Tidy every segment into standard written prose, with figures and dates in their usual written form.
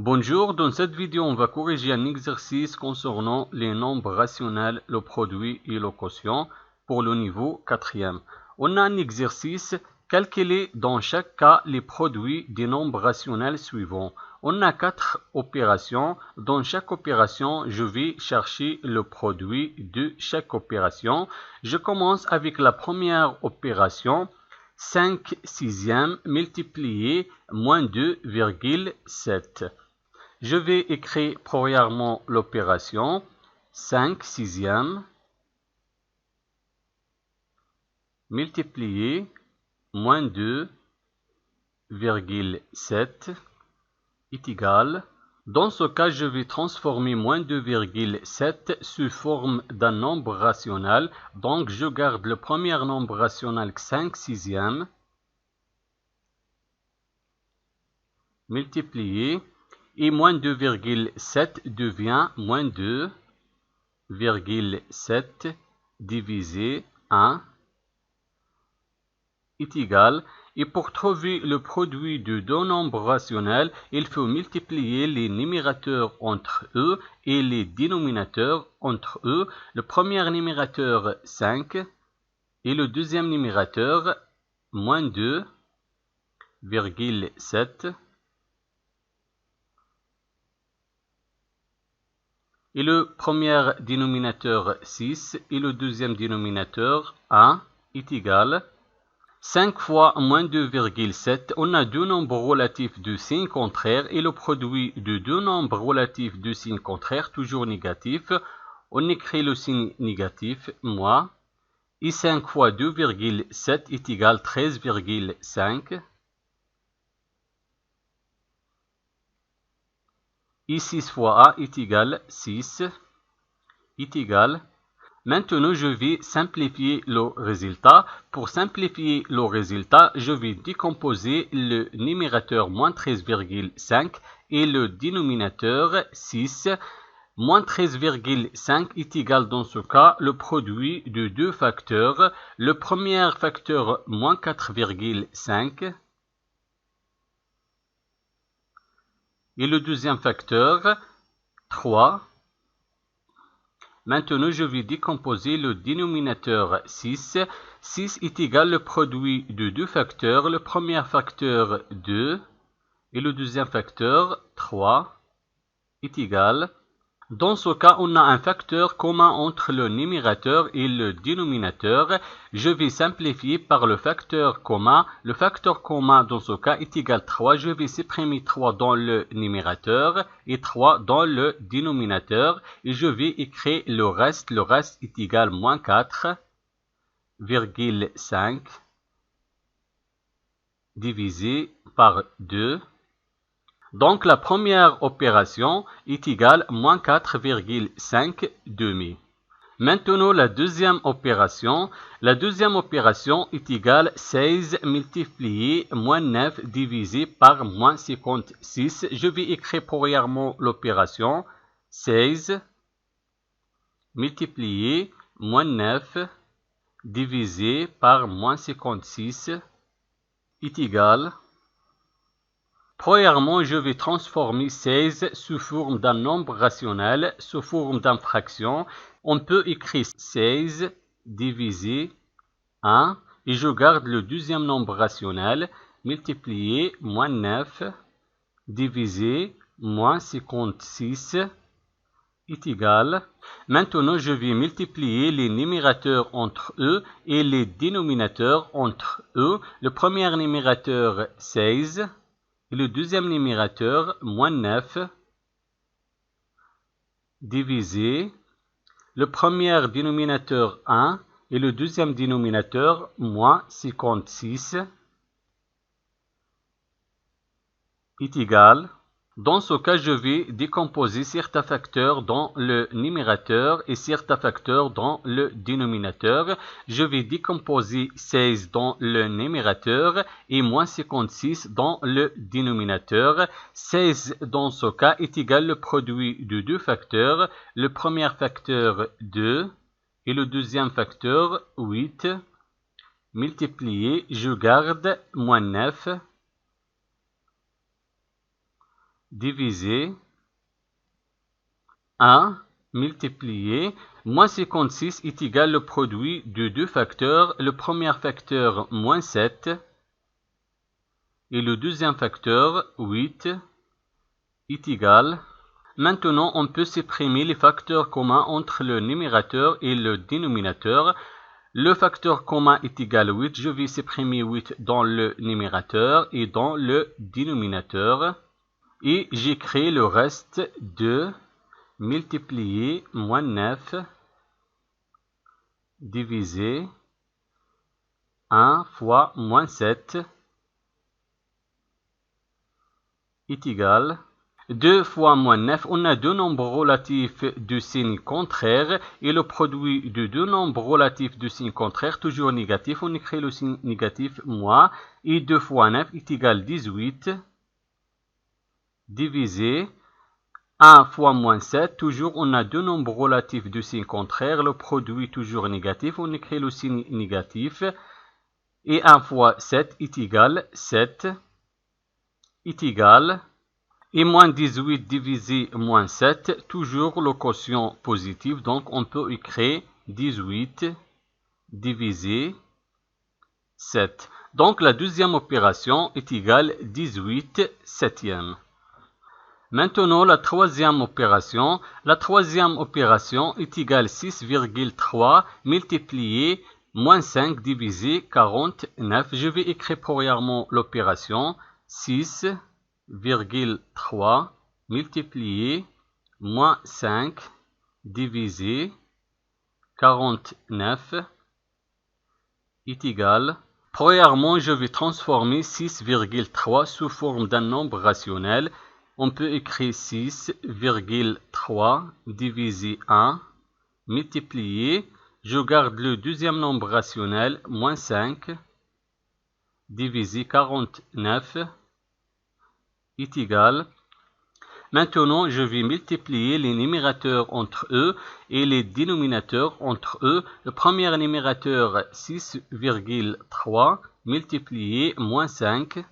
Bonjour, dans cette vidéo, on va corriger un exercice concernant les nombres rationnels, le produit et le quotient pour le niveau 4e. On a un exercice, calculer dans chaque cas les produits des nombres rationnels suivants. On a 4 opérations. Dans chaque opération, je vais chercher le produit de chaque opération. Je commence avec la première opération. 5 sixièmes multiplié moins 2,7. Je vais écrire premièrement l'opération 5 sixièmes multiplié moins 2,7 est égal. Dans ce cas, je vais transformer moins 2,7 sous forme d'un nombre rationnel. Donc, je garde le premier nombre rationnel 5 sixièmes multiplié et moins 2,7 devient moins 2,7 divisé 1 est égal. Et pour trouver le produit de deux nombres rationnels, il faut multiplier les numérateurs entre eux et les dénominateurs entre eux. Le premier numérateur 5 et le deuxième numérateur moins 2,7. Et le premier dénominateur 6 et le deuxième dénominateur 1 est égal. 5 fois moins 2,7, on a deux nombres relatifs de signe contraire et le produit de deux nombres relatifs de signe contraire, toujours négatif. On écrit le signe négatif, moins. Et 5 fois 2,7 est égal 13,5. Et 6 fois A est égal 6, est égal. Maintenant, je vais simplifier le résultat. Pour simplifier le résultat, je vais décomposer le numérateur moins 13,5 et le dénominateur 6. Moins 13,5 est égal dans ce cas le produit de deux facteurs. Le premier facteur moins 4,5 et le deuxième facteur 3. Maintenant, je vais décomposer le dénominateur 6. 6 est égal le produit de deux facteurs. Le premier facteur 2 et le deuxième facteur 3 est égal. Dans ce cas, on a un facteur commun entre le numérateur et le dénominateur. Je vais simplifier par le facteur commun. Le facteur commun dans ce cas est égal à 3. Je vais supprimer 3 dans le numérateur et 3 dans le dénominateur. Et je vais écrire le reste. Le reste est égal à moins 4,5 divisé par 2. Donc, la première opération est égale à moins 4,5 demi. Maintenant, la deuxième opération. La deuxième opération est égale à 16 multiplié moins 9 divisé par moins 56. Je vais écrire premièrement l'opération 16 multiplié moins 9 divisé par moins 56 est égal. Premièrement, je vais transformer 16 sous forme d'un nombre rationnel, sous forme d'une fraction. On peut écrire 16 divisé 1 et je garde le deuxième nombre rationnel multiplié moins 9 divisé moins 56 est égal. Maintenant, je vais multiplier les numérateurs entre eux et les dénominateurs entre eux. Le premier numérateur 16. Et le deuxième numérateur, moins 9, divisé le premier dénominateur 1 et le deuxième dénominateur, moins 56, est égal. Dans ce cas, je vais décomposer certains facteurs dans le numérateur et certains facteurs dans le dénominateur. Je vais décomposer 16 dans le numérateur et moins 56 dans le dénominateur. 16 dans ce cas est égal le produit de deux facteurs. Le premier facteur 2 et le deuxième facteur 8. Multiplié, je garde moins 9. divisé 1 multiplié moins 56 est égal au produit de deux facteurs. Le premier facteur, moins 7, et le deuxième facteur, 8, est égal. Maintenant, on peut supprimer les facteurs communs entre le numérateur et le dénominateur. Le facteur commun est égal à 8. Je vais supprimer 8 dans le numérateur et dans le dénominateur. Et j'écris le reste de multiplié moins 9 divisé 1 fois moins 7 est égal. 2 fois moins 9, on a deux nombres relatifs de signe contraire et le produit de deux nombres relatifs de signe contraire, toujours négatif, on écrit le signe négatif moins, et 2 fois 9 est égal à 18 divisé 1 fois moins 7, toujours on a deux nombres relatifs de signe contraire, le produit toujours négatif, on écrit le signe négatif, et 1 fois 7 est égal, 7 est égal, et moins 18 divisé moins 7, toujours le quotient positif, donc on peut écrire 18 divisé 7. Donc la deuxième opération est égale 18 septième. Maintenant, la troisième opération. La troisième opération est égale 6,3 multiplié moins 5 divisé 49. Je vais écrire premièrement l'opération 6,3 multiplié moins 5 divisé 49 est égal. Premièrement, je vais transformer 6,3 sous forme d'un nombre rationnel. On peut écrire 6,3 divisé 1 multiplié. Je garde le deuxième nombre rationnel, moins 5 divisé 49 est égal. Maintenant, je vais multiplier les numérateurs entre eux et les dénominateurs entre eux. Le premier numérateur, 6,3 multiplié moins 5.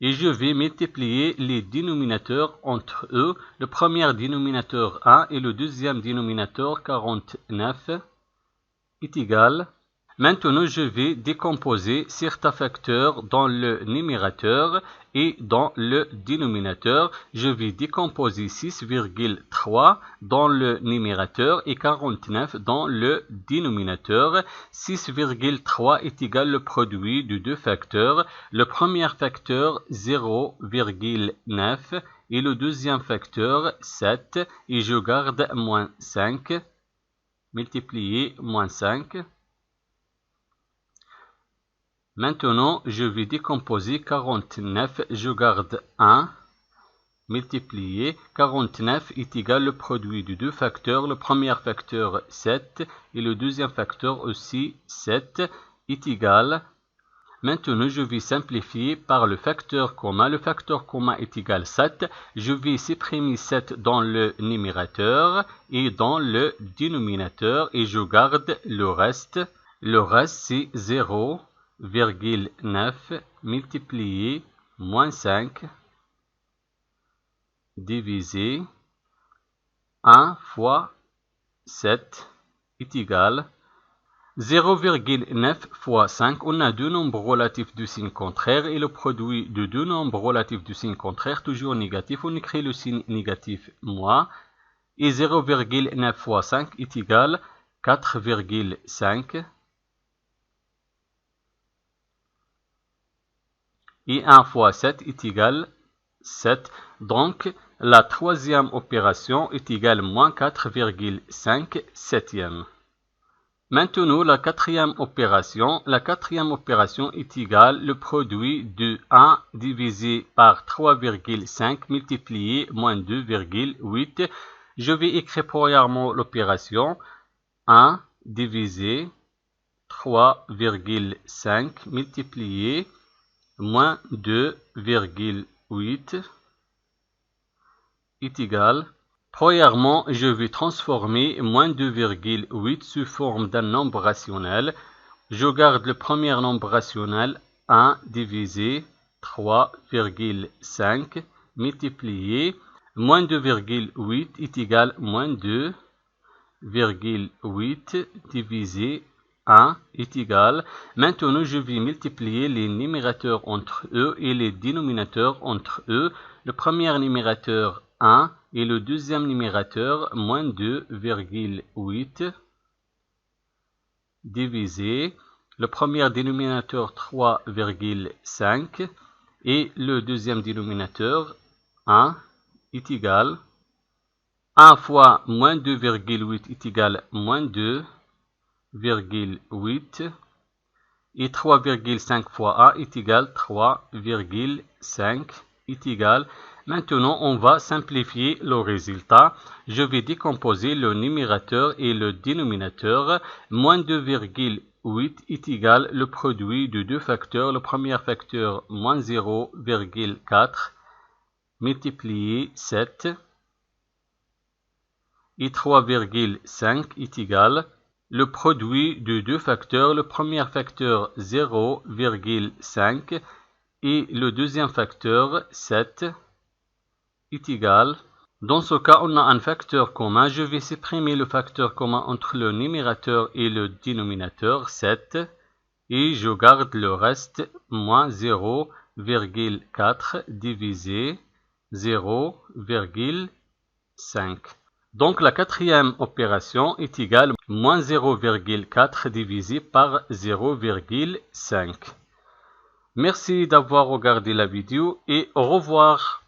Et je vais multiplier les dénominateurs entre eux. Le premier dénominateur 1 et le deuxième dénominateur 49 est égal. Maintenant, je vais décomposer certains facteurs dans le numérateur et dans le dénominateur. Je vais décomposer 6,3 dans le numérateur et 49 dans le dénominateur. 6,3 est égal au produit de deux facteurs. Le premier facteur 0,9 et le deuxième facteur 7. Et je garde moins 5 multiplié moins 5. Maintenant, je vais décomposer 49, je garde 1, multiplié. 49 est égal au produit de deux facteurs. Le premier facteur 7 et le deuxième facteur aussi 7 est égal. Maintenant, je vais simplifier par le facteur commun. Le facteur commun est égal à 7. Je vais supprimer 7 dans le numérateur et dans le dénominateur et je garde le reste. Le reste, c'est 0,9 multiplié moins 5 divisé 1 fois 7 est égal 0,9 fois 5. On a deux nombres relatifs de signe contraire et le produit de deux nombres relatifs de signe contraire toujours négatif. On écrit le signe négatif moins et 0,9 fois 5 est égal 4,5. Et 1 fois 7 est égal 7. Donc, la troisième opération est égale moins 4,5 septième. Maintenant, la quatrième opération. La quatrième opération est égale le produit de 1 divisé par 3,5 multiplié moins 2,8. Je vais écrire premièrement l'opération 1 divisé 3,5 multiplié moins 2,8 est égal. Premièrement, je vais transformer moins 2,8 sous forme d'un nombre rationnel. Je garde le premier nombre rationnel 1 divisé 3,5 multiplié moins 2,8 est égal moins 2,8 divisé 1 est égal. Maintenant, je vais multiplier les numérateurs entre eux et les dénominateurs entre eux. Le premier numérateur 1 et le deuxième numérateur moins 2,8 divisé le premier dénominateur 3,5 et le deuxième dénominateur 1 est égal 1 fois moins 2,8 est égal moins 2,8 et 3,5 fois 1 est égal 3,5 est égal. Maintenant, on va simplifier le résultat. Je vais décomposer le numérateur et le dénominateur. Moins 2,8 est égal le produit de deux facteurs. Le premier facteur, moins 0,4 multiplié 7 et 3,5 est égal le produit de deux facteurs. Le premier facteur 0,5 et le deuxième facteur 7 est égal. Dans ce cas, on a un facteur commun. Je vais supprimer le facteur commun entre le numérateur et le dénominateur 7 et je garde le reste moins 0,4 divisé 0,5. Donc la quatrième opération est égale moins 0,4 divisé par 0,5. Merci d'avoir regardé la vidéo et au revoir.